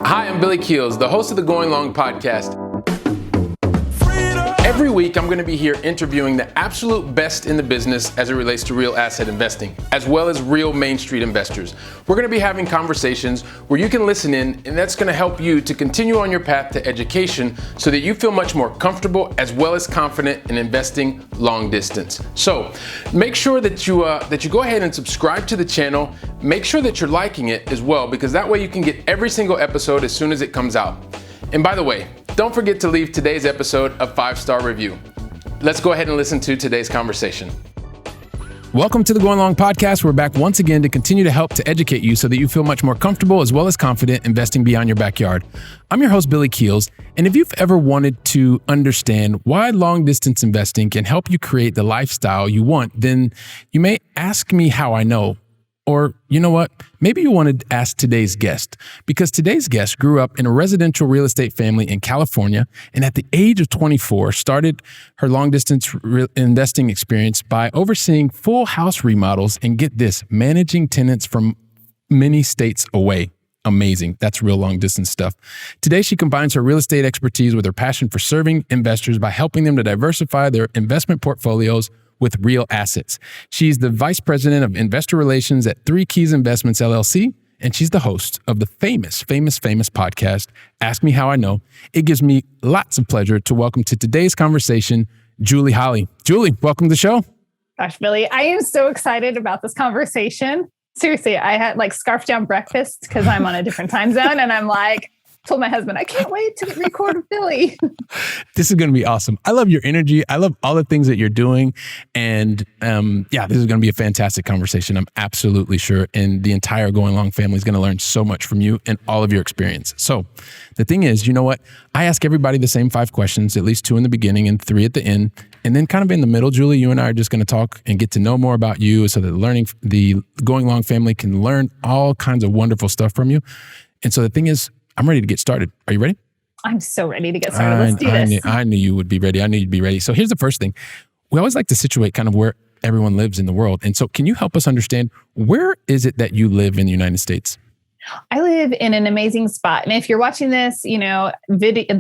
Hi, I'm Billy Keels, the host of the Going Long podcast. Every week, I'm going to be here interviewing the absolute best in the business as it relates to real asset investing, as well as real Main Street investors. We're going to be having conversations where you can listen in, and that's going to help you to continue on your path to education so that you feel much more comfortable as well as confident in investing long distance. So make sure that you go ahead and subscribe to the channel. Make sure that you're liking it as well, because that way you can get every single episode as soon as it comes out. And by the way, don't forget to leave today's episode a 5-star review. Let's go ahead and listen to today's conversation. Welcome to the Going Long podcast. We're back once again to continue to help to educate you so that you feel much more comfortable as well as confident investing beyond your backyard. I'm your host, Billy Keels. And if you've ever wanted to understand why long distance investing can help you create the lifestyle you want, then you may ask me how I know. Or, you know what? Maybe you want to ask today's guest, because today's guest grew up in a residential real estate family in California, and at the age of 24, started her long distance investing experience by overseeing full house remodels and, get this, managing tenants from many states away. Amazing. That's real long distance stuff. Today, she combines her real estate expertise with her passion for serving investors by helping them to diversify their investment portfolios with real assets. She's the vice president of investor relations at Three Keys Investments, LLC, and she's the host of the famous podcast, Ask Me How I Know. It gives me lots of pleasure to welcome to today's conversation, Julie Holly. Julie, welcome to the show. Gosh, Billy, I am so excited about this conversation. Seriously, I had scarfed down breakfast because I'm on a different time zone, and I'm told my husband, I can't wait to record with Billy. This is going to be awesome. I love your energy. I love all the things that you're doing. And this is going to be a fantastic conversation. I'm absolutely sure. And the entire Going Long family is going to learn so much from you and all of your experience. So the thing is, you know what? I ask everybody the same 5 questions, at least 2 in the beginning and 3 at the end. And then kind of in the middle, Julie, you and I are just going to talk and get to know more about you so that the Going Long family can learn all kinds of wonderful stuff from you. And so the thing is, I'm ready to get started. Are you ready? I'm so ready to get started. Let's do this. I knew you would be ready. I knew you'd be ready. So here's the first thing. We always like to situate kind of where everyone lives in the world. And so can you help us understand, where is it that you live in the United States? I live in an amazing spot. And if you're watching this, the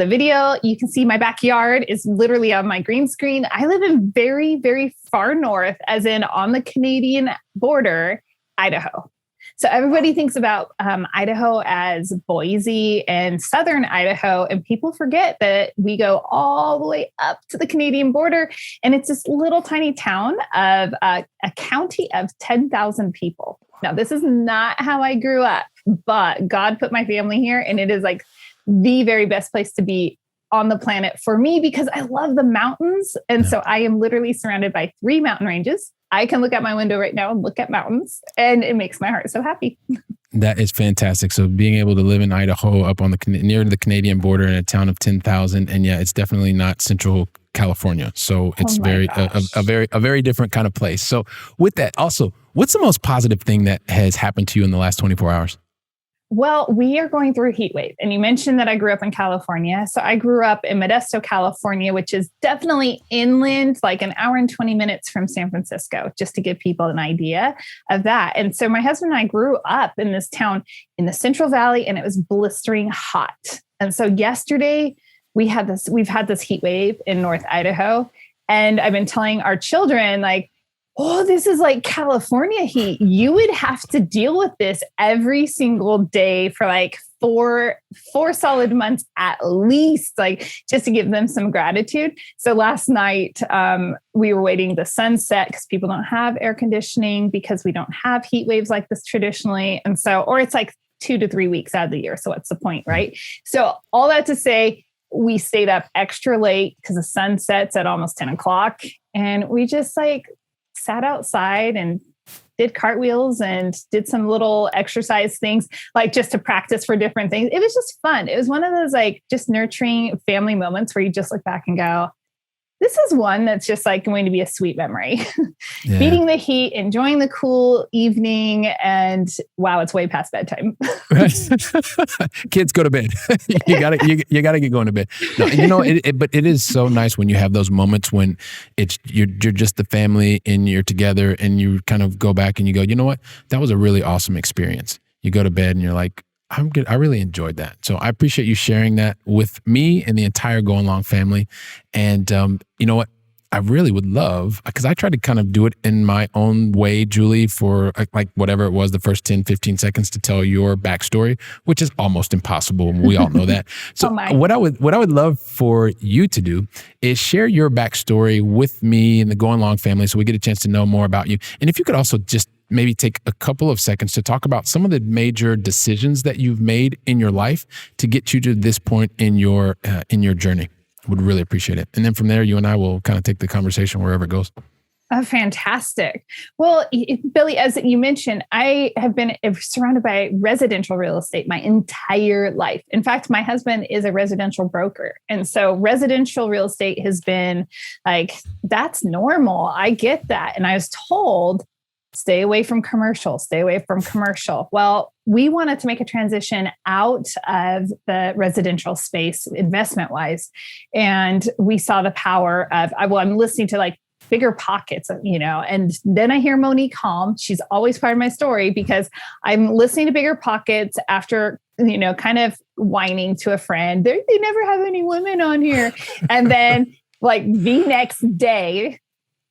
video, you can see my backyard is literally on my green screen. I live in very, very far north, as in on the Canadian border, Idaho. So everybody thinks about Idaho as Boise and southern Idaho, and people forget that we go all the way up to the Canadian border, and it's this little tiny town of a county of 10,000 people. Now, this is not how I grew up, but God put my family here, and it is the very best place to be on the planet for me because I love the mountains. And so I am literally surrounded by 3 mountain ranges. I can look out my window right now and look at mountains, and it makes my heart so happy. That is fantastic. So being able to live in Idaho up on near the Canadian border in a town of 10,000, and it's definitely not Central California. So it's a very different kind of place. So with that, also, what's the most positive thing that has happened to you in the last 24 hours? Well, we are going through a heat wave. And you mentioned that I grew up in California. So I grew up in Modesto, California, which is definitely inland, like an hour and 20 minutes from San Francisco, just to give people an idea of that. And so my husband and I grew up in this town in the Central Valley, and it was blistering hot. And so yesterday we've had this heat wave in North Idaho. And I've been telling our children, oh, this is like California heat. You would have to deal with this every single day for four solid months at least, just to give them some gratitude. So last night, we were waiting the sunset because people don't have air conditioning because we don't have heat waves like this traditionally. And so, or it's 2 to 3 weeks out of the year. So what's the point, right? So all that to say, we stayed up extra late because the sun sets at almost 10 o'clock. And we just sat outside and did cartwheels and did some little exercise things, just to practice for different things. It was just fun. It was one of those just nurturing family moments where you just look back and go, this is one that's just going to be a sweet memory. Yeah. Beating the heat, enjoying the cool evening, and wow, it's way past bedtime. Kids, go to bed. you gotta get going to bed. No, but it is so nice when you have those moments when you're just the family and you're together and you kind of go back and you go, you know what, that was a really awesome experience. you go to bed and you're like, I'm good. I really enjoyed that. So I appreciate you sharing that with me and the entire Going Long family. And you know what? I really would love, because I tried to kind of do it in my own way, Julie, for like whatever it was, the first 10, 15 seconds to tell your backstory, which is almost impossible. And we all know that. So what I would love for you to do is share your backstory with me and the Going Long family so we get a chance to know more about you. And if you could also just maybe take a couple of seconds to talk about some of the major decisions that you've made in your life to get you to this point in your journey. Would really appreciate it. And then from there, you and I will kind of take the conversation wherever it goes. Oh, fantastic. Well, Billy, as you mentioned, I have been surrounded by residential real estate my entire life. In fact, my husband is a residential broker. And so residential real estate has been like, that's normal. I get that. And I was told, stay away from commercial, stay away from commercial. Well, we wanted to make a transition out of the residential space investment wise. And we saw the power of, I'm listening to like Bigger Pockets, and then I hear Monique Halm. She's always part of my story because I'm listening to Bigger Pockets after, kind of whining to a friend. They never have any women on here. And then like the next day,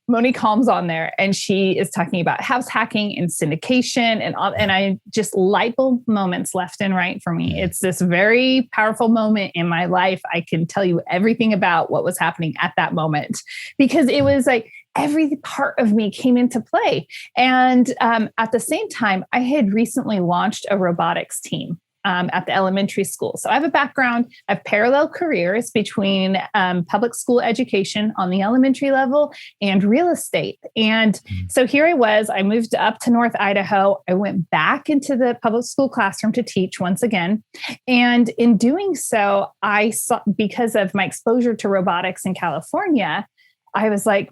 Monique Halm's on there and she is talking about house hacking and syndication and I just light bulb moments left and right for me. It's this very powerful moment in my life. I can tell you everything about what was happening at that moment because it was like every part of me came into play. And at the same time, I had recently launched a robotics team at the elementary school. So I have a background, I have parallel careers between public school education on the elementary level and real estate. And so here I moved up to North Idaho. I went back into the public school classroom to teach once again. And in doing so, I saw, because of my exposure to robotics in California, I was like,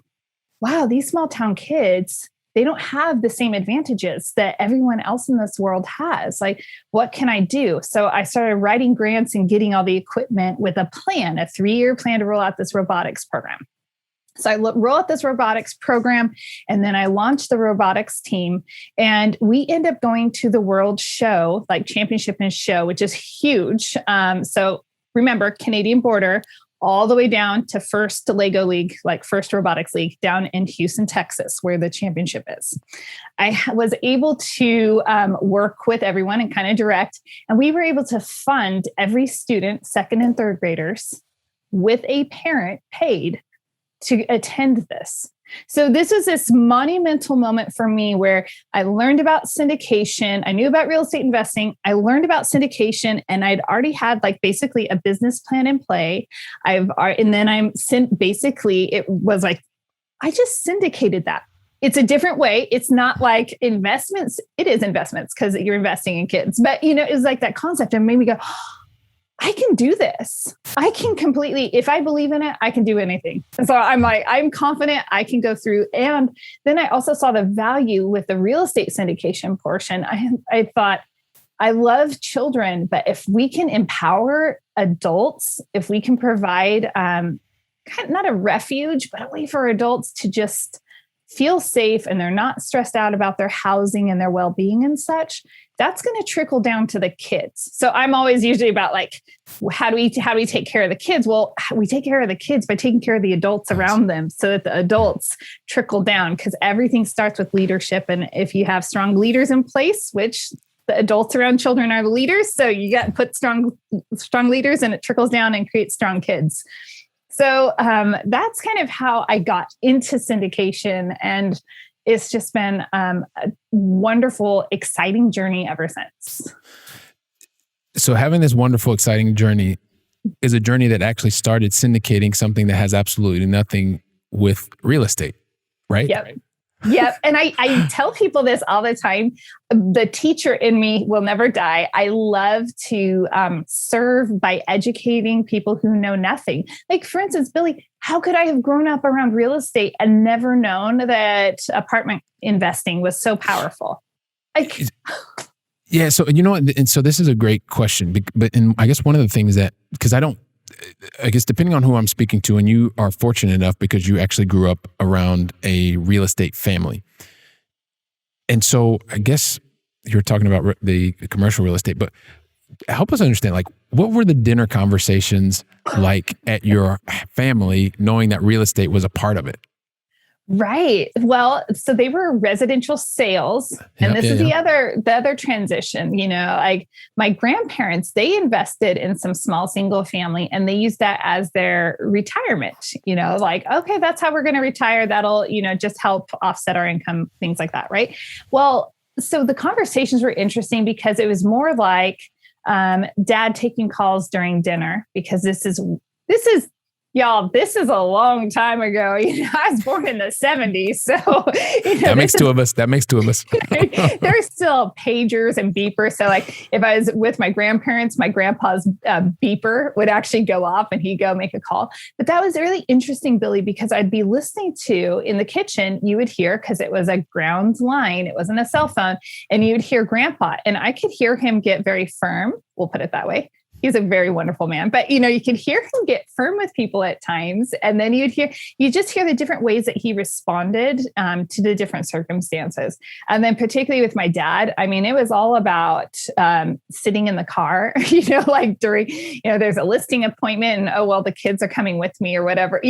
wow, these small town kids, they don't have the same advantages that everyone else in this world has. Like, what can I do? So I started writing grants and getting all the equipment with a plan, a 3-year plan to roll out this robotics program. So I roll out this robotics program, and then I launched the robotics team, and we end up going to the World Show, like Championship and Show, which is huge. So remember, Canadian border, all the way down to First Lego League, like First Robotics League down in Houston, Texas, where the championship is. I was able to work with everyone and kind of direct, and we were able to fund every student, second and third graders, with a parent paid to attend this. So this was this monumental moment for me where I learned about syndication. I knew about real estate investing. I learned about syndication, and I'd already had like basically a business plan in play. Basically it was like, I just syndicated that. It's a different way. It's not like investments. It is investments because you're investing in kids, but it was like that concept and made me go, I can do this. I can completely, if I believe in it, I can do anything. And so I'm confident I can go through. And then I also saw the value with the real estate syndication portion. I thought, I love children, but if we can empower adults, if we can provide not a refuge, but a way for adults to just feel safe and they're not stressed out about their housing and their well-being and such, that's going to trickle down to the kids. So I'm always usually about like, how do we take care of the kids? Well, we take care of the kids by taking care of the adults around them so that the adults trickle down, because everything starts with leadership. And if you have strong leaders in place, which the adults around children are the leaders, so you got to put strong leaders and it trickles down and creates strong kids. So that's kind of how I got into syndication. And it's just been a wonderful, exciting journey ever since. So having this wonderful, exciting journey is a journey that actually started syndicating something that has absolutely nothing with real estate, right? Yep. Yep. And I tell people this all the time. The teacher in me will never die. I love to serve by educating people who know nothing. Like, for instance, Billy, how could I have grown up around real estate and never known that apartment investing was so powerful? Yeah. So, and so this is a great question, but I guess one of the things that, because I guess depending on who I'm speaking to, and you are fortunate enough because you actually grew up around a real estate family. And so I guess you're talking about the commercial real estate, but help us understand, like, what were the dinner conversations like at your family, knowing that real estate was a part of it? Right. Well, so they were residential sales. And this is the other transition, like my grandparents, they invested in some small single family and they used that as their retirement, like, okay, that's how we're going to retire. That'll, just help offset our income, things like that. Right. Well, so the conversations were interesting because it was more like dad taking calls during dinner, because this is y'all, this is a long time ago. I was born in the 70s. So that makes two of us. There's still pagers and beepers. So like if I was with my grandparents, my grandpa's beeper would actually go off and he'd go make a call. But that was really interesting, Billy, because I'd be listening to in the kitchen, you would hear, because it was a ground line, it wasn't a cell phone, and you'd hear grandpa, and I could hear him get very firm. We'll put it that way. He's a very wonderful man, but you could hear him get firm with people at times. And then you just hear the different ways that he responded to the different circumstances. And then particularly with my dad, I mean, it was all about sitting in the car, like during, there's a listing appointment and, oh, well, the kids are coming with me or whatever,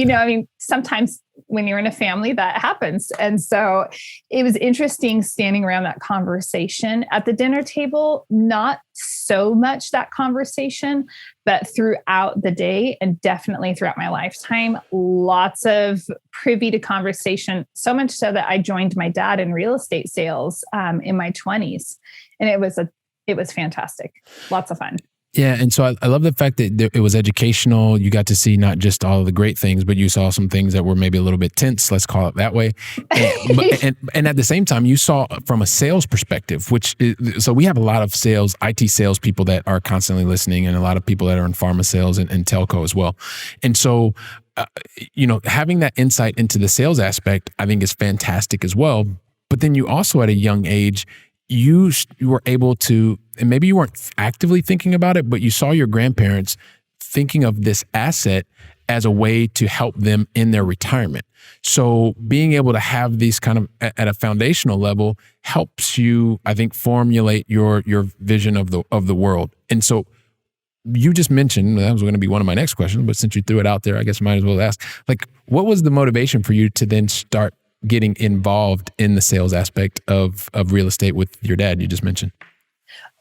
sometimes when you're in a family that happens. And so it was interesting standing around that conversation at the dinner table, not so much that conversation, but throughout the day and definitely throughout my lifetime, lots of privy to conversation, so much so that I joined my dad in real estate sales in my 20s. And it was fantastic. Lots of fun. Yeah. And so I love the fact that it was educational. You got to see not just all of the great things, but you saw some things that were maybe a little bit tense, let's call it that way. And at the same time, you saw from a sales perspective, so we have a lot of IT sales people that are constantly listening, and a lot of people that are in pharma sales and telco as well. And so, having that insight into the sales aspect, I think is fantastic as well. But then you also at a young age, you were able to, and maybe you weren't actively thinking about it, but you saw your grandparents thinking of this asset as a way to help them in their retirement. So being able to have these kind of at a foundational level helps you, I think, formulate your vision of the world. And so you just mentioned, that was going to be one of my next questions, but since you threw it out there, I guess I might as well ask, like, what was the motivation for you to then start getting involved in the sales aspect of real estate with your dad you just mentioned?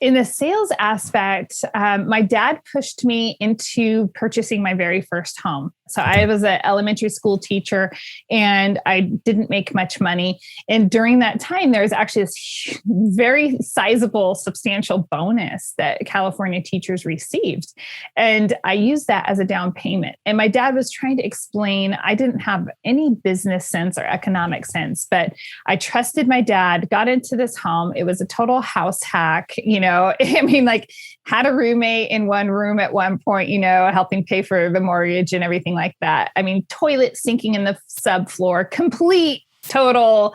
In the sales aspect, my dad pushed me into purchasing my very first home. So I was an elementary school teacher and I didn't make much money. And during that time, there was actually this very sizable, substantial bonus that California teachers received. And I used that as a down payment. And my dad was trying to explain, I didn't have any business sense or economic sense, but I trusted my dad, got into this home. It was a total house hack, I mean, like had a roommate in one room at one point, helping pay for the mortgage and everything like that. I mean, toilet sinking in the subfloor, complete, total,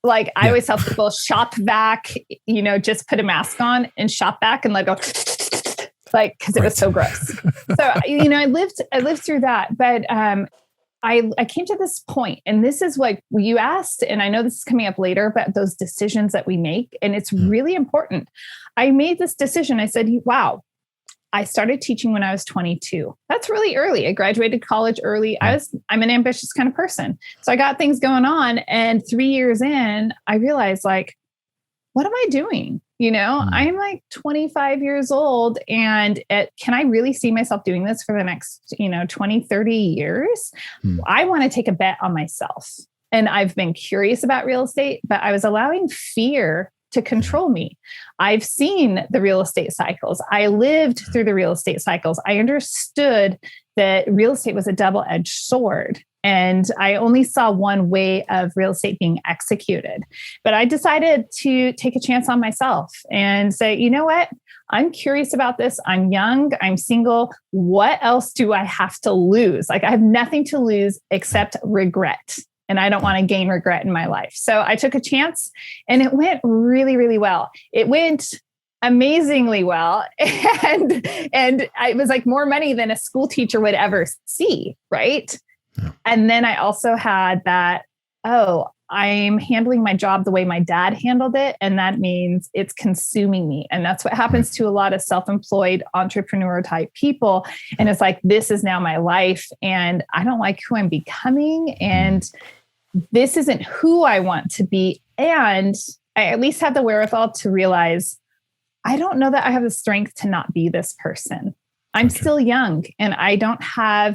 like I always tell people, shop vac, just put a mask on and shop vac and go, like, cause it was so gross. So, I lived through that, but, I came to this point, and this is what you asked, and I know this is coming up later, but those decisions that we make, and it's really important. I made this decision. I said, wow, I started teaching when I was 22. That's really early. I graduated college early. I'm an ambitious kind of person. So I got things going on. And 3 years in, I realized, like, what am I doing? I'm like 25 years old, and can I really see myself doing this for the next, 20, 30 years? I want to take a bet on myself. And I've been curious about real estate, but I was allowing fear to control me. I've seen the real estate cycles. I lived through the real estate cycles. I understood that real estate was a double-edged sword. And I only saw one way of real estate being executed. But I decided to take a chance on myself and say, you know what? I'm curious about this. I'm young. I'm single. What else do I have to lose? Like, I have nothing to lose except regret. And I don't want to gain regret in my life. So I took a chance, and it went really, really well. It went amazingly well. And it was like more money than a school teacher would ever see. Right. And then I also had that, I'm handling my job the way my dad handled it. And that means it's consuming me. And that's what happens to a lot of self-employed entrepreneur type people. And it's like, this is now my life and I don't like who I'm becoming. And this isn't who I want to be. And I at least had the wherewithal to realize, I don't know that I have the strength to not be this person. I'm still young and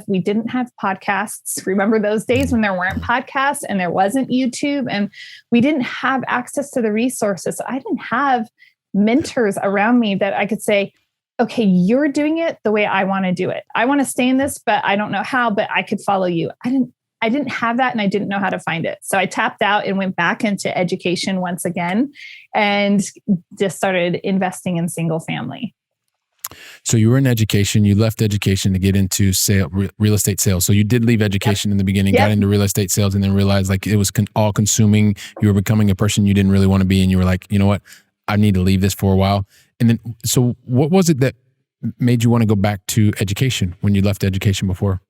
we didn't have podcasts. Remember those days when there weren't podcasts and there wasn't YouTube and we didn't have access to the resources. I didn't have mentors around me that I could say, okay, you're doing it the way I want to do it. I want to stay in this, but I don't know how, but I could follow you. I didn't have that and I didn't know how to find it. So I tapped out and went back into education once again and just started investing in single family. So you were in education, you left education to get into real estate sales. So you did leave education in the beginning, got into real estate sales and then realized like it was all consuming. You were becoming a person you didn't really want to be. And you were like, you know what, I need to leave this for a while. And then, so what was it that made you want to go back to education when you left education before?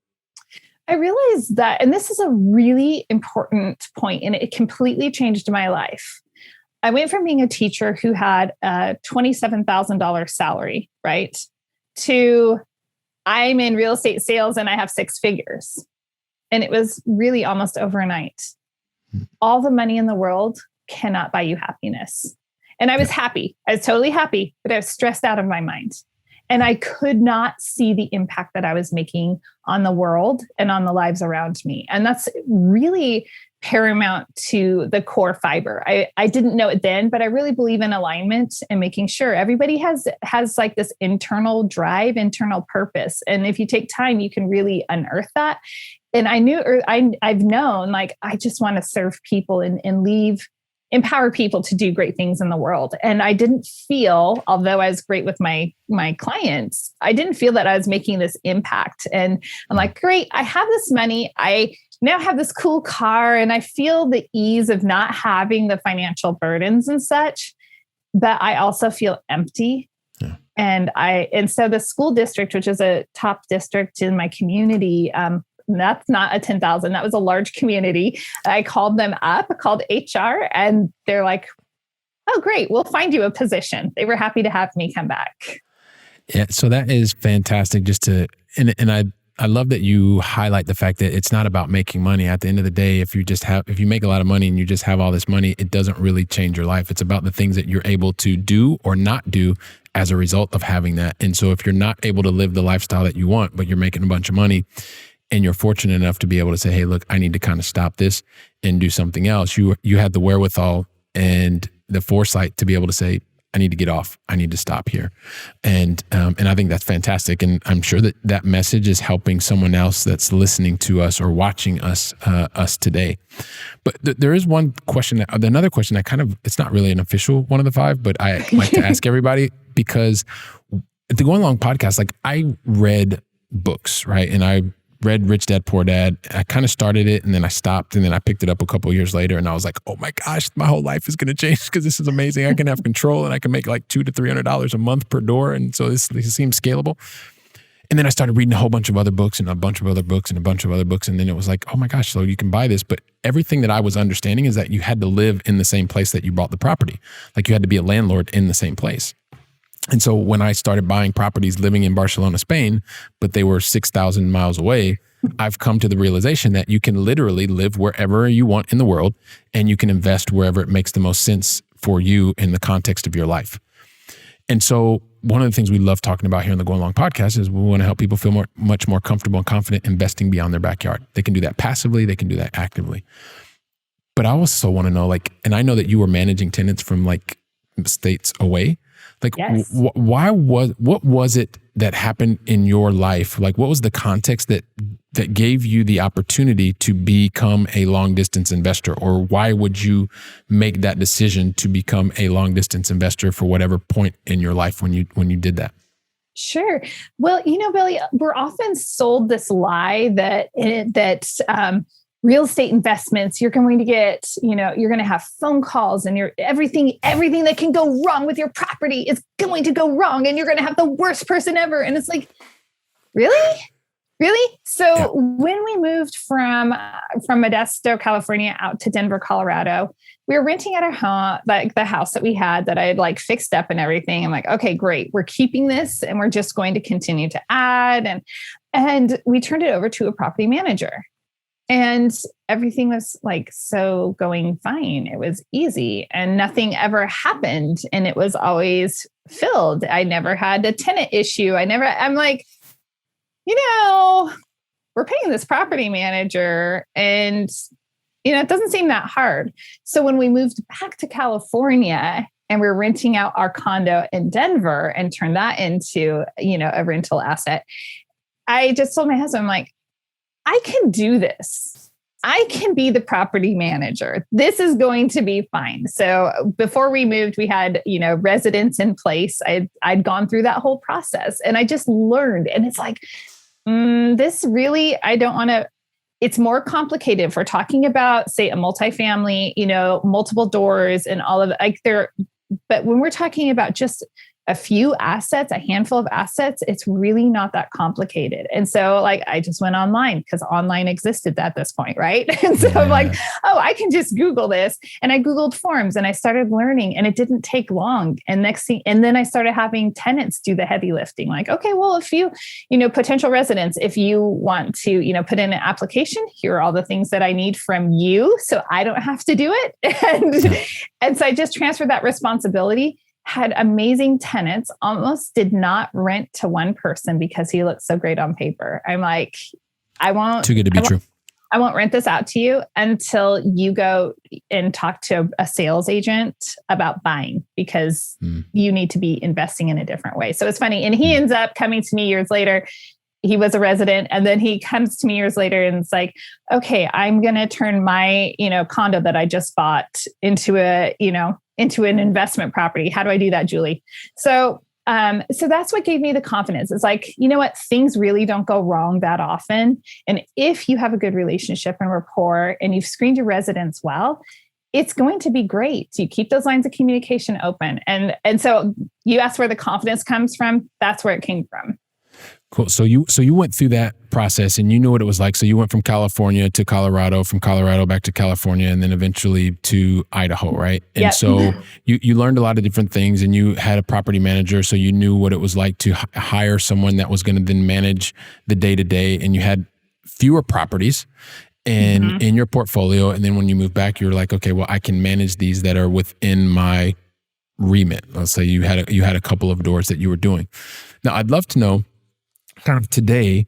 I realized that, and this is a really important point, and it completely changed my life. I went from being a teacher who had a $27,000 salary, right, to I'm in real estate sales and I have six figures. And it was really almost overnight. All the money in the world cannot buy you happiness. And I was happy. I was totally happy, but I was stressed out of my mind. And I could not see the impact that I was making on the world and on the lives around me. And that's really paramount to the core fiber. I didn't know it then, but I really believe in alignment and making sure everybody has like this internal drive, internal purpose. And if you take time, you can really unearth that. And I've known, like, I just want to serve people and empower people to do great things in the world. And I didn't feel, although I was great with my clients, I didn't feel that I was making this impact. And I'm like, great, I have this money. I now have this cool car and I feel the ease of not having the financial burdens and such, but I also feel empty. Yeah. And so the school district, which is a top district in my community, that's not a 10,000. That was a large community. I called them up, called HR, and they're like, oh, great, we'll find you a position. They were happy to have me come back. Yeah. So that is fantastic. And I love that you highlight the fact that it's not about making money. At the end of the day, if you make a lot of money and you just have all this money, it doesn't really change your life. It's about the things that you're able to do or not do as a result of having that. And so if you're not able to live the lifestyle that you want, but you're making a bunch of money, and you're fortunate enough to be able to say, hey, look, I need to kind of stop this and do something else. You had the wherewithal and the foresight to be able to say, I need to get off. I need to stop here. And I think that's fantastic. And I'm sure that message is helping someone else that's listening to us or watching us today. But there is one question, another question it's not really an official one of the five, but I like to ask everybody, because at the Going Long podcast, like, I read books, right? And I read Rich Dad, Poor Dad. I kind of started it and then I stopped, and then I picked it up a couple of years later and I was like, oh my gosh, my whole life is going to change because this is amazing. I can have control and I can make like $200 to $300 a month per door. And so this seems scalable. And then I started reading a whole bunch of other books and a bunch of other books and a bunch of other books. And then it was like, oh my gosh, so you can buy this. But everything that I was understanding is that you had to live in the same place that you bought the property. Like, you had to be a landlord in the same place. And so when I started buying properties living in Barcelona, Spain, but they were 6,000 miles away, I've come to the realization that you can literally live wherever you want in the world, and you can invest wherever it makes the most sense for you in the context of your life. And so one of the things we love talking about here on the Going Long podcast is we want to help people feel much more comfortable and confident investing beyond their backyard. They can do that passively. They can do that actively. But I also want to know, like, and I know that you were managing tenants from like states away. Like, yes. What was it that happened in your life? Like, what was the context that gave you the opportunity to become a long distance investor? Or why would you make that decision to become a long distance investor for whatever point in your life when you did that? Sure. Well, Billy, we're often sold this lie that real estate investments, you're going to get, you're going to have phone calls and everything that can go wrong with your property is going to go wrong and you're going to have the worst person ever. And it's like, really? Really? So Yeah. when we moved from Modesto, California out to Denver, Colorado, we were renting at a home, like the house that we had that I had like fixed up and everything. I'm like, okay, great. We're keeping this and we're just going to continue to add. And we turned it over to a property manager. And everything was like so going fine. It was easy and nothing ever happened. And it was always filled. I never had a tenant issue. I'm like, we're paying this property manager and, it doesn't seem that hard. So when we moved back to California and we're renting out our condo in Denver and turned that into, a rental asset, I just told my husband, I'm like, I can do this. I can be the property manager. This is going to be fine. So before we moved, we had, residents in place. I'd gone through that whole process and I just learned. And it's like, this really, I don't want to, it's more complicated if we're talking about, say, a multifamily, multiple doors and all of but when we're talking about just a few assets, a handful of assets, it's really not that complicated. And so I just went online because online existed at this point, right? And so I'm like, oh, I can just Google this. And I Googled forms and I started learning and it didn't take long. And then I started having tenants do the heavy lifting. Like, okay, well, if you, potential residents, if you want to, put in an application, here are all the things that I need from you. So I don't have to do it. And so I just transferred that responsibility. Had amazing tenants, almost did not rent to one person because he looked so great on paper. I'm like, I won't. Too good to be true. I won't rent this out to you until you go and talk to a sales agent about buying because you need to be investing in a different way. So it's funny. And he ends up coming to me years later. He was a resident. And then he comes to me years later and it's like, okay, I'm going to turn my, condo that I just bought into an investment property. How do I do that, Julie? So that's what gave me the confidence. It's like, you know what? Things really don't go wrong that often. And if you have a good relationship and rapport and you've screened your residents well, it's going to be great. You keep those lines of communication open. And so you asked where the confidence comes from. That's where it came from. Cool. So you went through that process and you knew what it was like. So you went from California to Colorado, from Colorado back to California, and then eventually to Idaho, right? And so you learned a lot of different things and you had a property manager. So you knew what it was like to hire someone that was going to then manage the day-to-day, and you had fewer properties in your portfolio. And then when you moved back, you were like, okay, well, I can manage these that are within my remit. Let's say you had a couple of doors that you were doing. Now, I'd love to know, kind of today,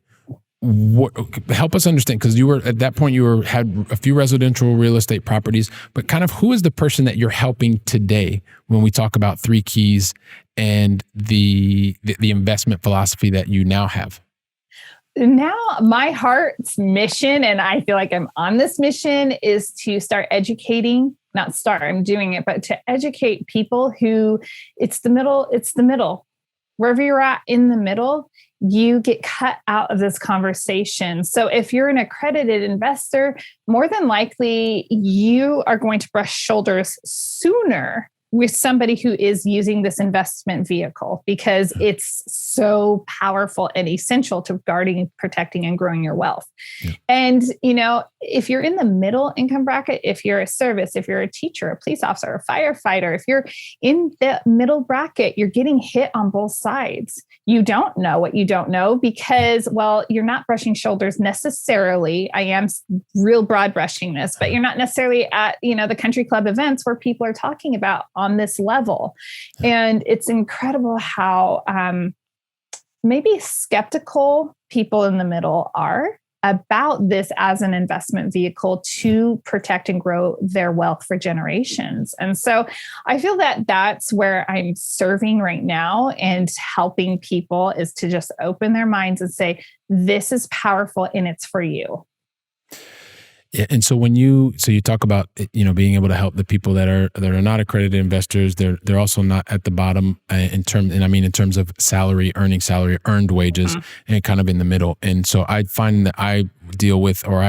help us understand, because you were at that point, had a few residential real estate properties, but kind of who is the person that you're helping today when we talk about 3 keys and the investment philosophy that you now have? Now my heart's mission, and I feel like I'm on this mission, is to start educating, I'm doing it, but to educate people who it's the middle. Wherever you're at in the middle, you get cut out of this conversation. So if you're an accredited investor, more than likely you are going to brush shoulders sooner with somebody who is using this investment vehicle because it's so powerful and essential to guarding, protecting, and growing your wealth. Yeah. And, if you're in the middle income bracket, if you're a service, if you're a teacher, a police officer, a firefighter, if you're in the middle bracket, you're getting hit on both sides. You don't know what you don't know because, well, you're not brushing shoulders necessarily. I am real broad brushing this, but you're not necessarily at, the country club events where people are talking about on this level. And it's incredible how maybe skeptical people in the middle are about this as an investment vehicle to protect and grow their wealth for generations. And so I feel that that's where I'm serving right now and helping people is to just open their minds and say, this is powerful and it's for you. Yeah, and so you talk about being able to help the people that are not accredited investors. They're also not at the bottom in terms of earned wages, and kind of in the middle. And so I find that I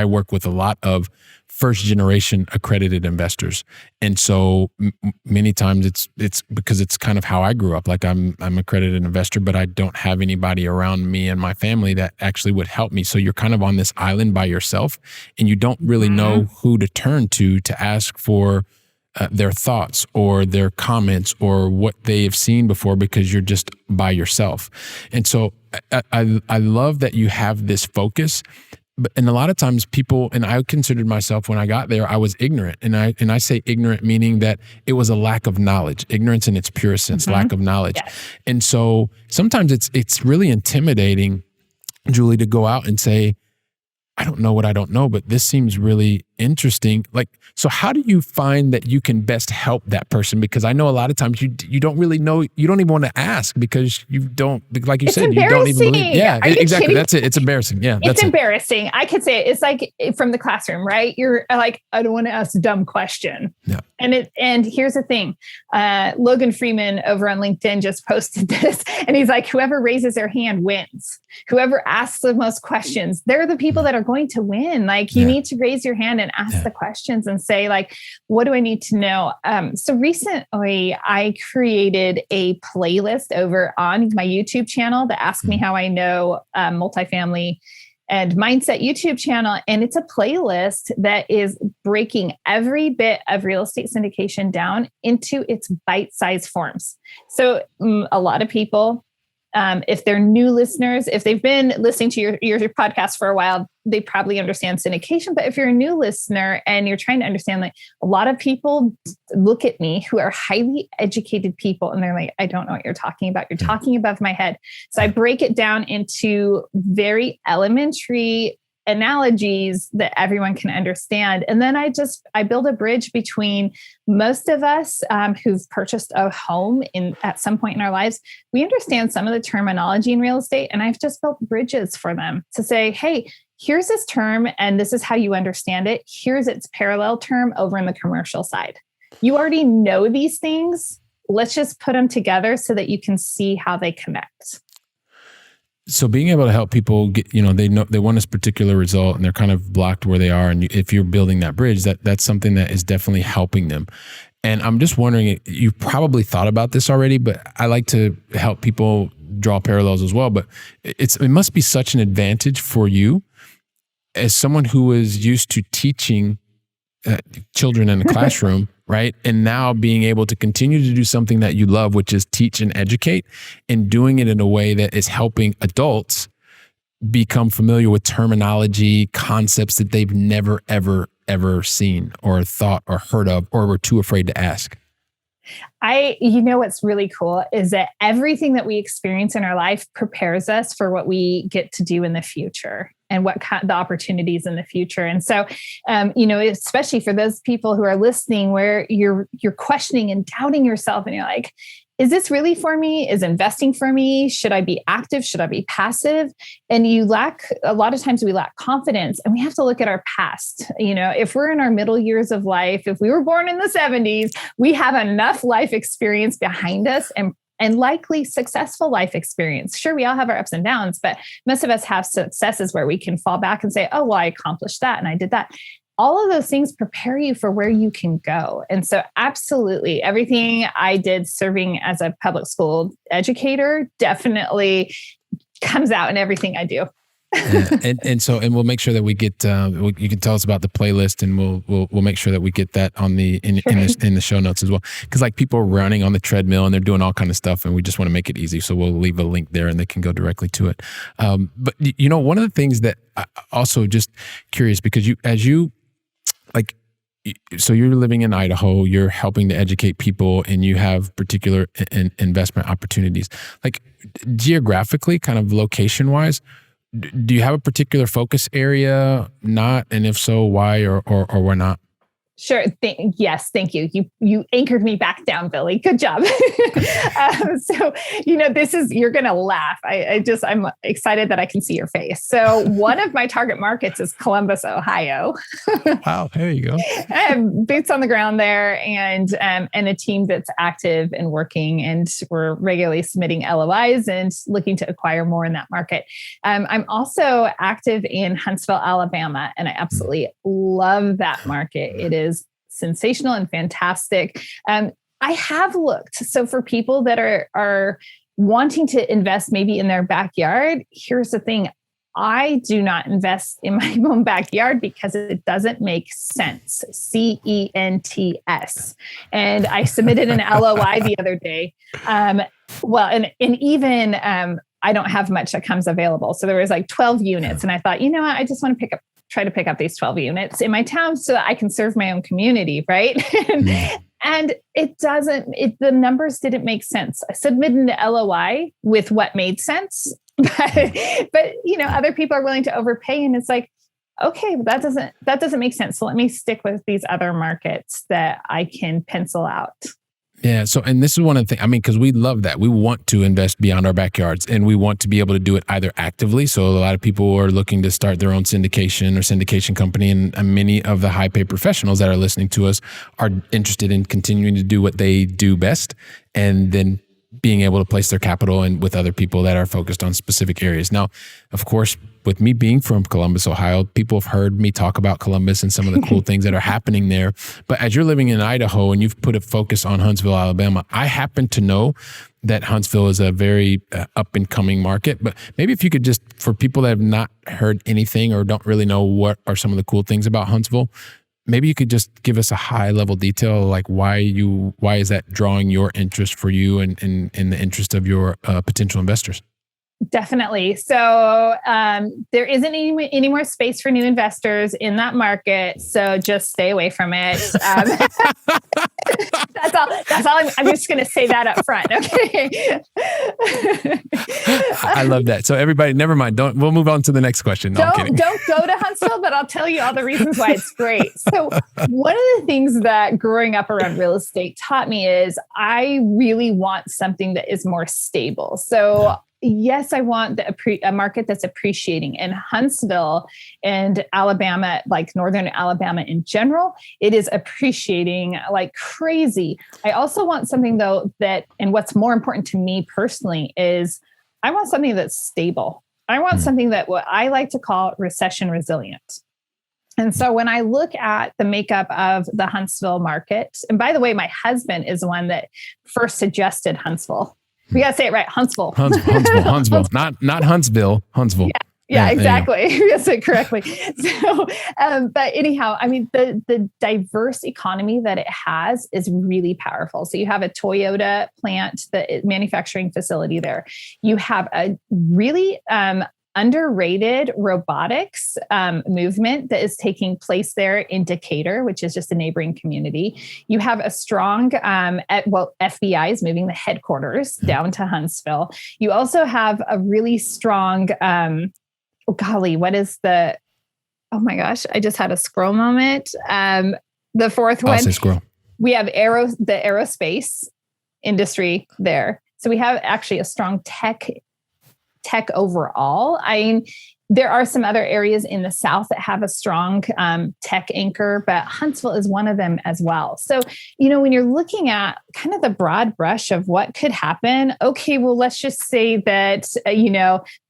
work with a lot of first generation accredited investors. And so many times it's because it's kind of how I grew up. Like I'm accredited investor, but I don't have anybody around me and my family that actually would help me. So you're kind of on this island by yourself, and you don't really know who to turn to ask for their thoughts or their comments or what they have seen before, because you're just by yourself. And so I love that you have this focus. And a lot of times people, and I considered myself when I got there, I was ignorant. And I say ignorant meaning that it was a lack of knowledge, ignorance in its purest sense, lack of knowledge. Yes. And so sometimes it's really intimidating, Julie, to go out and say, I don't know what I don't know, but this seems really interesting. Like, so how do you find that you can best help that person? Because I know a lot of times you don't really know, you don't even want to ask because you don't, like you said, you don't even believe. Yeah, exactly. That's it. It's embarrassing. Yeah. It's embarrassing. I could say it's like from the classroom, right? You're like, I don't want to ask a dumb question. Yeah. And here's the thing. Logan Freeman over on LinkedIn just posted this, and he's like, whoever raises their hand wins. Whoever asks the most questions, they're the people that are going to win. Like you need to raise your hand and ask the questions and say, like, what do I need to know? So recently I created a playlist over on my YouTube channel, the Ask Me How I Know multifamily and mindset YouTube channel. And it's a playlist that is breaking every bit of real estate syndication down into its bite-sized forms. So a lot of people, if they're new listeners, if they've been listening to your podcast for a while, they probably understand syndication. But if you're a new listener and you're trying to understand, like a lot of people look at me who are highly educated people and they're like, I don't know what you're talking about. You're talking above my head. So I break it down into very elementary analogies that everyone can understand. And then I build a bridge between most of us who've purchased a home at some point in our lives. We understand some of the terminology in real estate, and I've just built bridges for them to say, hey, here's this term and this is how you understand it. Here's its parallel term over in the commercial side. You already know these things. Let's just put them together so that you can see how they connect. So being able to help people get, they know they want this particular result and they're kind of blocked where they are. And if you're building that bridge, that's something that is definitely helping them. And I'm just wondering, you've probably thought about this already, but I like to help people draw parallels as well. But it must be such an advantage for you as someone who is used to teaching children in the classroom, right? And now being able to continue to do something that you love, which is teach and educate, and doing it in a way that is helping adults become familiar with terminology, concepts that they've never, ever, ever seen or thought or heard of or were too afraid to ask. What's really cool is that everything that we experience in our life prepares us for what we get to do in the future and what the opportunities in the future. And so, especially for those people who are listening, where you're questioning and doubting yourself, and you're like, is this really for me? Is investing for me? Should I be active? Should I be passive? And a lot of times we lack confidence, and we have to look at our past. If we're in our middle years of life, if we were born in the 70s, we have enough life experience behind us and likely successful life experience. Sure, we all have our ups and downs, but most of us have successes where we can fall back and say, oh, well, I accomplished that and I did that. All of those things prepare you for where you can go. And so absolutely everything I did serving as a public school educator definitely comes out in everything I do. And we'll make sure that we get. You can tell us about the playlist, and we'll make sure that we get that on in the show notes as well. Because like people are running on the treadmill and they're doing all kind of stuff, and we just want to make it easy. So we'll leave a link there, and they can go directly to it. But one of the things that I also just curious, because so you're living in Idaho, you're helping to educate people, and you have particular investment opportunities. Like geographically, kind of location wise. Do you have a particular focus area? Not, and if so, why or why not? Sure. Yes. Thank you. You anchored me back down, Billy. Good job. So, you're going to laugh. I'm excited that I can see your face. So one of my target markets is Columbus, Ohio. Wow. There you go. I have boots on the ground there and a team that's active and working, and we're regularly submitting LOIs and looking to acquire more in that market. I'm also active in Huntsville, Alabama, and I absolutely love that market. It is sensational and fantastic. I have looked. So for people that are wanting to invest maybe in their backyard, here's the thing. I do not invest in my own backyard because it doesn't make sense. CENTS. And I submitted an LOI the other day. Even I don't have much that comes available. So there was like 12 units. And I thought, you know what? I just want to try to pick up these 12 units in my town so that I can serve my own community. Right. And the numbers didn't make sense. I submitted an LOI with what made sense, but other people are willing to overpay. And it's like, okay, well, that doesn't make sense. So let me stick with these other markets that I can pencil out. Yeah. So, and this is one of the things, because we love that. We want to invest beyond our backyards, and we want to be able to do it either actively. So a lot of people are looking to start their own syndication company. And many of the high paid professionals that are listening to us are interested in continuing to do what they do best, and then being able to place their capital in with other people that are focused on specific areas. Now, of course, with me being from Columbus, Ohio, people have heard me talk about Columbus and some of the cool things that are happening there. But as you're living in Idaho and you've put a focus on Huntsville, Alabama, I happen to know that Huntsville is a very up and coming market. But maybe if you could just, for people that have not heard anything or don't really know what are some of the cool things about Huntsville, maybe you could just give us a high level detail, like why is that drawing your interest for you and in the interest of your potential investors? Definitely. So there isn't any more space for new investors in that market. So just stay away from it. That's all. I'm just going to say that up front. Okay. I love that. So everybody, never mind. We'll move on to the next question. No, don't go to Huntsville, but I'll tell you all the reasons why it's great. So one of the things that growing up around real estate taught me is I really want something that is more stable. So yes, I want a market that's appreciating. In Huntsville and Alabama, like Northern Alabama in general, it is appreciating like crazy. I also want something though and what's more important to me personally is I want something that's stable. I want something that what I like to call recession resilient. And so when I look at the makeup of the Huntsville market, and by the way, my husband is the one that first suggested Huntsville. We got to say it right. Huntsville. Huntsville. Not Huntsville, Huntsville. Yeah, exactly. You got to say it correctly. So, but anyhow, I mean, the diverse economy that it has is really powerful. So you have a Toyota plant, the manufacturing facility there. You have a really underrated robotics movement that is taking place there in Decatur, which is just a neighboring community. You have a strong, FBI is moving the headquarters down to Huntsville. You also have a really strong, oh my gosh, I just had a scroll moment. The fourth one, scroll. We have the aerospace industry there. So we have actually a strong tech overall. I mean, there are some other areas in the South that have a strong tech anchor, but Huntsville is one of them as well. So, when you're looking at kind of the broad brush of what could happen, okay, well, let's just say that,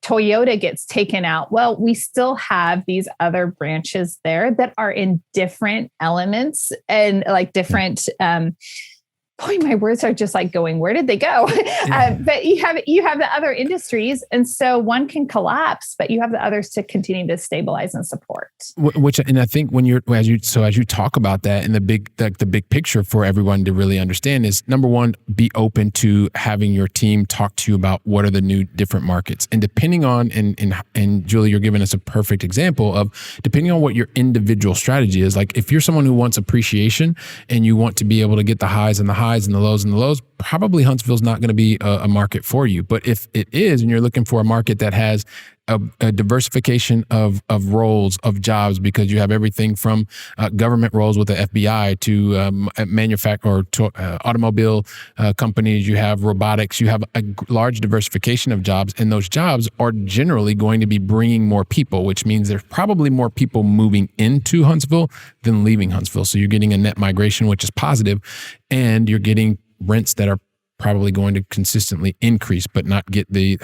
Toyota gets taken out. Well, we still have these other branches there that are in different elements and like different, boy, my words are just like going, where did they go? But you have the other industries. And so one can collapse, but you have the others to continue to stabilize and support. And I think as you talk about that and the big picture for everyone to really understand is, number one, be open to having your team talk to you about what are the new different markets. And depending on, and Julie, you're giving us a perfect example of depending on what your individual strategy is. Like if you're someone who wants appreciation and you want to be able to get the highs and the highs and the lows, probably Huntsville's not going to be a market for you. But if it is, and you're looking for a market that has a diversification of roles, of jobs, because you have everything from government roles with the FBI to automobile companies. You have robotics. You have a large diversification of jobs, and those jobs are generally going to be bringing more people, which means there's probably more people moving into Huntsville than leaving Huntsville. So you're getting a net migration, which is positive, and you're getting rents that are probably going to consistently increase, but not get the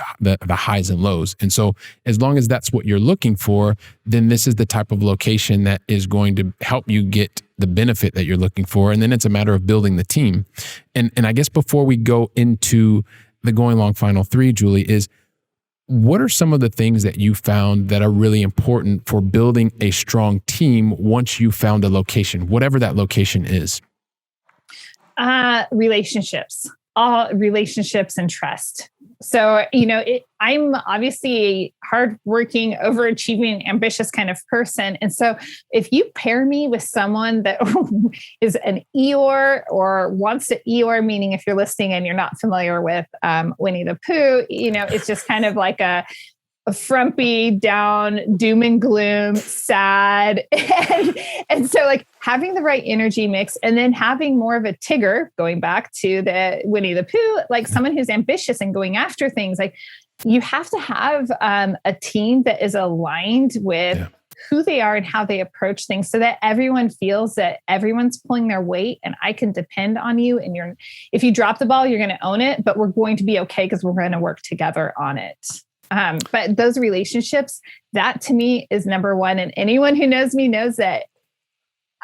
highs and lows. And so as long as that's what you're looking for, then this is the type of location that is going to help you get the benefit that you're looking for. And then it's a matter of building the team. And I guess before we go into the Going Long Final 3, Julie, is what are some of the things that you found that are really important for building a strong team once you found a location, whatever that location is? Relationships and trust. So, I'm obviously a hardworking, overachieving, ambitious kind of person. And so if you pair me with someone that is an Eeyore or wants to Eeyore, meaning if you're listening and you're not familiar with Winnie the Pooh, it's just kind of like a frumpy, down, doom and gloom, sad. And so like having the right energy mix, and then having more of a Tigger, going back to the Winnie the Pooh, like someone who's ambitious and going after things. Like you have to have a team that is aligned with who they are and how they approach things, so that everyone feels that everyone's pulling their weight and I can depend on you. And if you drop the ball, you're going to own it, but we're going to be okay because we're going to work together on it. But those relationships, that to me is number one. And anyone who knows me knows that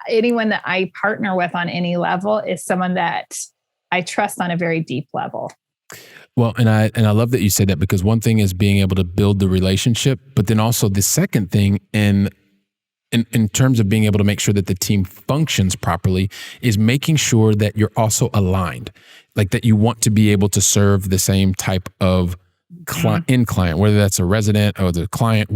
anyone that I partner with on any level is someone that I trust on a very deep level. Well, and I love that you said that, because one thing is being able to build the relationship, but then also the second thing in terms of being able to make sure that the team functions properly is making sure that you're also aligned, like that you want to be able to serve the same type of client, whether that's a resident or the client,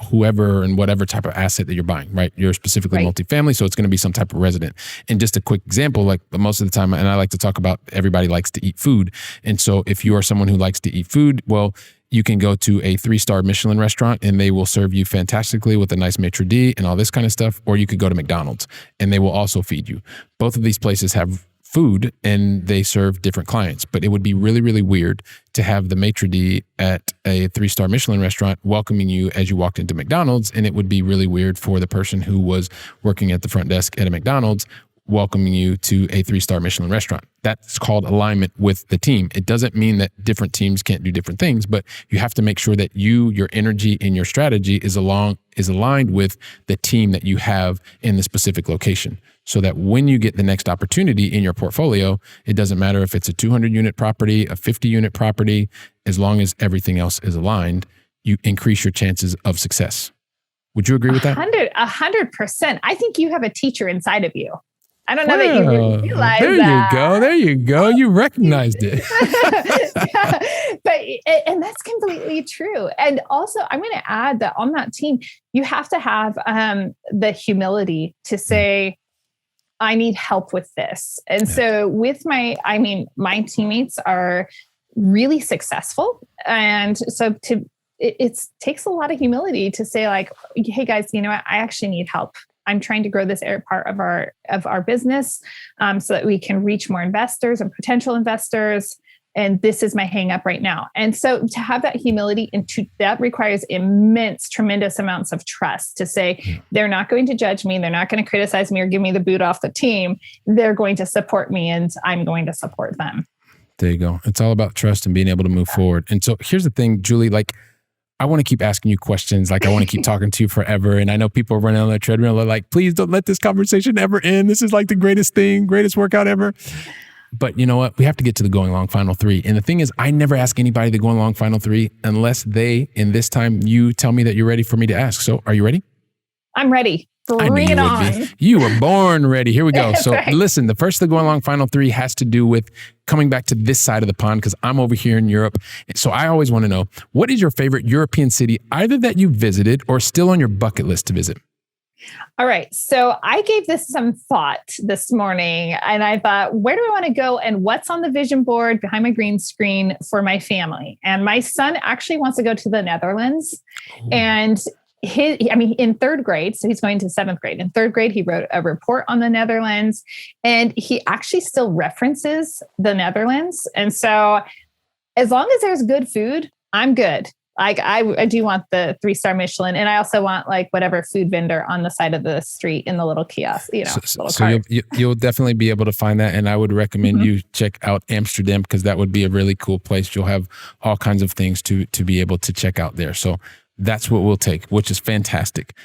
whoever and whatever type of asset that you're buying, right? You're specifically multifamily, so it's going to be some type of resident. And just a quick example, like most of the time, and I like to talk about, everybody likes to eat food. And so if you are someone who likes to eat food, well, you can go to a 3-star Michelin restaurant and they will serve you fantastically with a nice maitre d' and all this kind of stuff. Or you could go to McDonald's and they will also feed you. Both of these places have food and they serve different clients, but it would be really, really weird to have the maitre d' at a 3-star Michelin restaurant welcoming you as you walked into McDonald's. And it would be really weird for the person who was working at the front desk at a McDonald's welcoming you to a 3-star Michelin restaurant. That's called alignment with the team. It doesn't mean that different teams can't do different things, but you have to make sure that your energy and your strategy is aligned with the team that you have in the specific location. So that when you get the next opportunity in your portfolio, it doesn't matter if it's a 200-unit property, a 50-unit property, as long as everything else is aligned, you increase your chances of success. Would you agree with that? 100%. I think you have a teacher inside of you. I don't know that you really realize that. There you go. You recognized it. And that's completely true. And also, I'm going to add that on that team, you have to have the humility to say, I need help with this. And so with my teammates are really successful. And so it takes a lot of humility to say like, hey guys, I actually need help. I'm trying to grow this part of our business so that we can reach more investors and potential investors. And this is my hang up right now. And so to have that humility that requires tremendous amounts of trust to say, they're not going to judge me. They're not going to criticize me or give me the boot off the team. They're going to support me and I'm going to support them. There you go. It's all about trust and being able to move forward. And so here's the thing, Julie, like, I want to keep asking you questions. Like I want to keep talking to you forever. And I know people are running on their treadmill. They're like, please don't let this conversation ever end. This is like the greatest workout ever. But you know what? We have to get to the Going Long Final 3. And the thing is, I never ask anybody the Going Long Final 3 unless in this time, you tell me that you're ready for me to ask. So are you ready? I'm ready. Bring it on. You were born ready. Here we go. So right. Listen, the first of the Going Long Final 3 has to do with coming back to this side of the pond because I'm over here in Europe. So I always want to know, what is your favorite European city, either that you visited or still on your bucket list to visit? All right. So I gave this some thought this morning and I thought, where do I want to go and what's on the vision board behind my green screen for my family? And my son actually wants to go to the Netherlands. Ooh. And in third grade, so he's going to seventh grade. In third grade, he wrote a report on the Netherlands and he actually still references the Netherlands. And so as long as there's good food, I'm good. Like I do want the 3-star Michelin, and I also want like whatever food vendor on the side of the street in the little kiosk, So you'll definitely be able to find that, and I would recommend you check out Amsterdam because that would be a really cool place. You'll have all kinds of things to be able to check out there. So that's what we'll take, which is fantastic.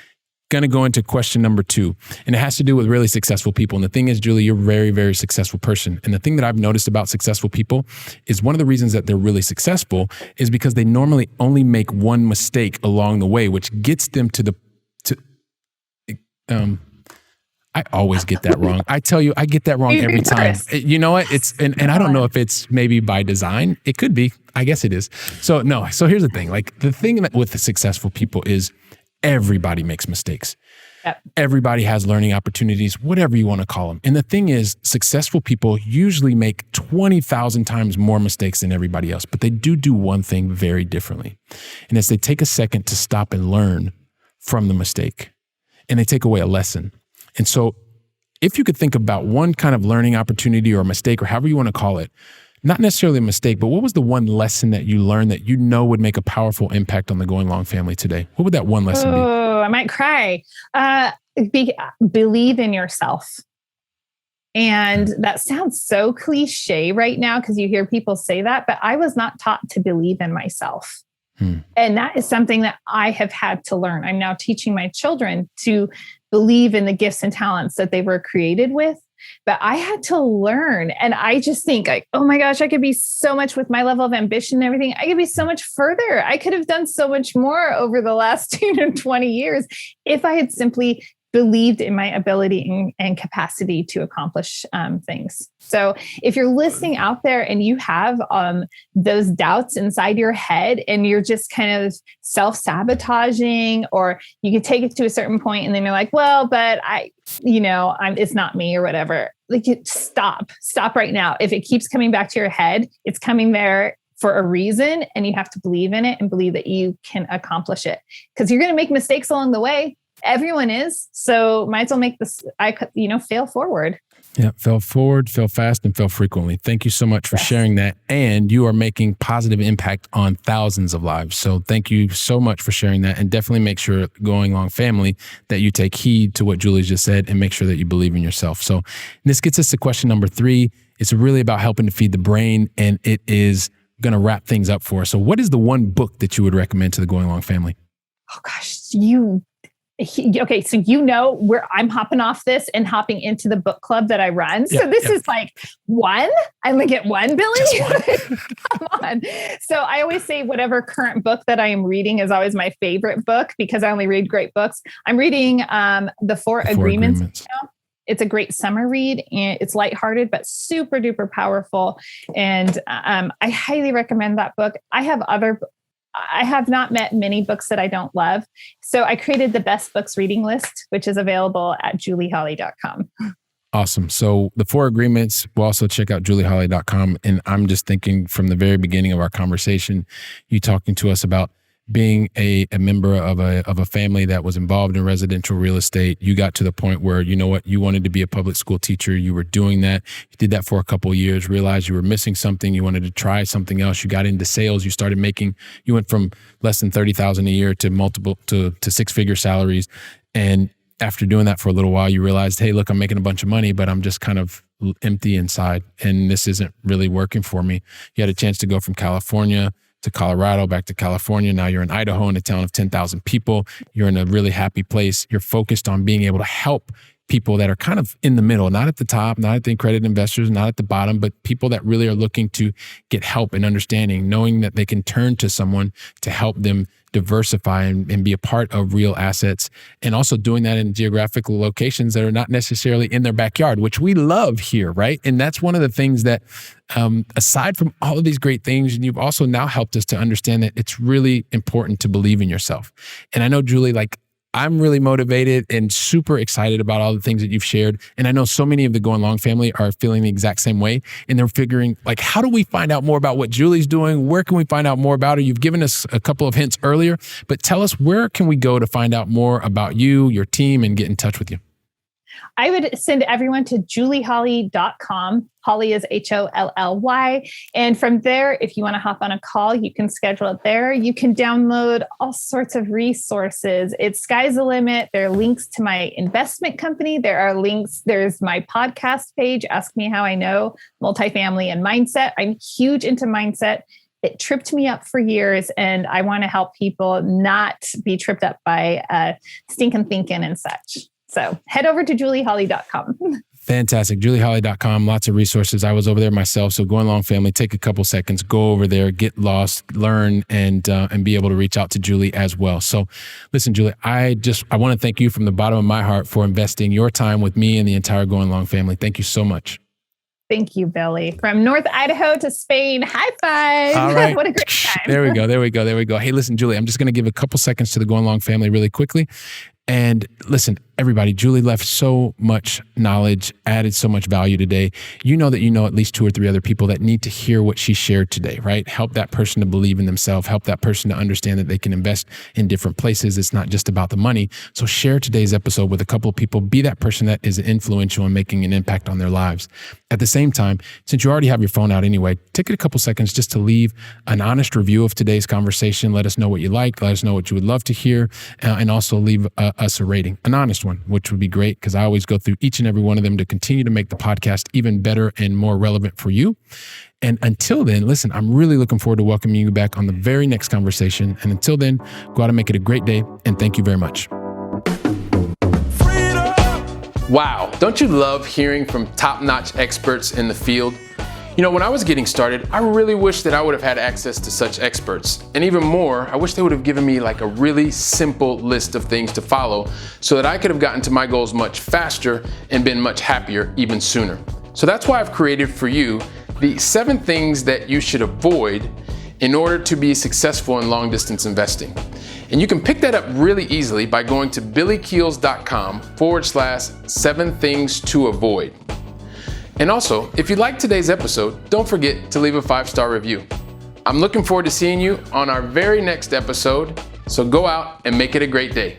Going to go into question number 2, and it has to do with really successful people. And the thing is, Julie, you're a very, very successful person. And the thing that I've noticed about successful people is one of the reasons that they're really successful is because they normally only make one mistake along the way, which gets them I always get that wrong. I tell you, I get that wrong every time. You know what? And I don't know if it's maybe by design. It could be. I guess it is. So here's the thing. Like the thing with the successful people is everybody makes mistakes. Yep. Everybody has learning opportunities, whatever you want to call them. And the thing is, successful people usually make 20,000 times more mistakes than everybody else, but they do one thing very differently. And it's they take a second to stop and learn from the mistake, and they take away a lesson. And so if you could think about one kind of learning opportunity or a mistake or however you want to call it, not necessarily a mistake, but what was the one lesson that you learned that you know would make a powerful impact on the Going Long family today? What would that one lesson be? Oh, I might cry. Believe in yourself. And that sounds so cliche right now because you hear people say that, but I was not taught to believe in myself. And that is something that I have had to learn. I'm now teaching my children to believe in the gifts and talents that they were created with. But I had to learn. And I just think like, oh my gosh, I could be so much with my level of ambition and everything. I could be so much further. I could have done so much more over the last 20 years if I had simply believed in my ability and capacity to accomplish things. So if you're listening out there and you have those doubts inside your head and you're just kind of self-sabotaging, or you could take it to a certain point and then you're like, well, but it's not me or whatever. Like stop right now. If it keeps coming back to your head, it's coming there for a reason, and you have to believe in it and believe that you can accomplish it, because you're going to make mistakes along the way. Everyone is. So might as well make this, fail forward. Yeah. Fail forward, fail fast, and fail frequently. Thank you so much for sharing that. And you are making positive impact on thousands of lives. So thank you so much for sharing that. And definitely make sure, Going Long family, that you take heed to what Julie just said and make sure that you believe in yourself. So this gets us to question number 3. It's really about helping to feed the brain, and it is going to wrap things up for us. So what is the one book that you would recommend to the Going Long family? Oh gosh, okay, so where I'm hopping off this and hopping into the book club that I run. So this is like one. I only get one, Billy. Come on. So I always say whatever current book that I am reading is always my favorite book because I only read great books. I'm reading The Four Agreements. Now. It's a great summer read, and it's lighthearted but super duper powerful. And I highly recommend that book. I have not met many books that I don't love. So I created the best books reading list, which is available at julieholly.com. Awesome. So the 4 agreements, we'll also check out julieholly.com. And I'm just thinking from the very beginning of our conversation, you talking to us about being a member of a family that was involved in residential real estate. You got to the point where, you know what, you wanted to be a public school teacher. You were doing that. You did that for a couple of years, realized you were missing something. You wanted to try something else. You got into sales. You went from less than $30,000 a year to 6-figure salaries. And after doing that for a little while, you realized, hey, look, I'm making a bunch of money, but I'm just kind of empty inside. And this isn't really working for me. You had a chance to go from California to Colorado, back to California. Now you're in Idaho in a town of 10,000 people. You're in a really happy place. You're focused on being able to help people that are kind of in the middle, not at the top, not at the accredited investors, not at the bottom, but people that really are looking to get help and understanding, knowing that they can turn to someone to help them diversify and be a part of real assets, and also doing that in geographical locations that are not necessarily in their backyard, which we love here, right? And that's one of the things that, aside from all of these great things, and you've also now helped us to understand that it's really important to believe in yourself. And I know, Julie, like I'm really motivated and super excited about all the things that you've shared. And I know so many of the Going Long family are feeling the exact same way. And they're figuring, like, how do we find out more about what Julie's doing? Where can we find out more about her? You've given us a couple of hints earlier, but tell us, where can we go to find out more about you, your team, and get in touch with you? I would send everyone to julieholly.com. Holly is Holly. And from there, if you want to hop on a call, you can schedule it there. You can download all sorts of resources. It's sky's the limit. There are links to my investment company. There are links. There's my podcast page, Ask Me How I Know, Multifamily and Mindset. I'm huge into mindset. It tripped me up for years, and I want to help people not be tripped up by stinking thinking and such. So head over to julieholly.com. Fantastic. julieholly.com. Lots of resources. I was over there myself. So Going Long family, take a couple seconds, go over there, get lost, learn, and be able to reach out to Julie as well. So listen, Julie, I want to thank you from the bottom of my heart for investing your time with me and the entire Going Long family. Thank you so much. Thank you, Billy. From North Idaho to Spain. High five. All right. What a great time. There we go. Hey, listen, Julie, I'm just going to give a couple seconds to the Going Long family really quickly. And listen, everybody, Julie left so much knowledge, added so much value today. You know that you know at least 2 or 3 other people that need to hear what she shared today, right? Help that person to believe in themselves, help that person to understand that they can invest in different places. It's not just about the money. So share today's episode with a couple of people. Be that person that is influential and making an impact on their lives. At the same time, since you already have your phone out anyway, take a couple seconds just to leave an honest review of today's conversation. Let us know what you like. Let us know what you would love to hear, and also leave us a rating, an honest one, which would be great, because I always go through each and every one of them to continue to make the podcast even better and more relevant for you. And until then, listen, I'm really looking forward to welcoming you back on the very next conversation. And until then, go out and make it a great day. And thank you very much. Wow, don't you love hearing from top-notch experts in the field? You know, when I was getting started, I really wish that I would have had access to such experts. And even more, I wish they would have given me like a really simple list of things to follow so that I could have gotten to my goals much faster and been much happier even sooner. So that's why I've created for you the 7 things that you should avoid in order to be successful in long-distance investing. And you can pick that up really easily by going to billykeels.com/7 things to avoid. And also, if you liked today's episode, don't forget to leave a 5-star review. I'm looking forward to seeing you on our very next episode, so go out and make it a great day.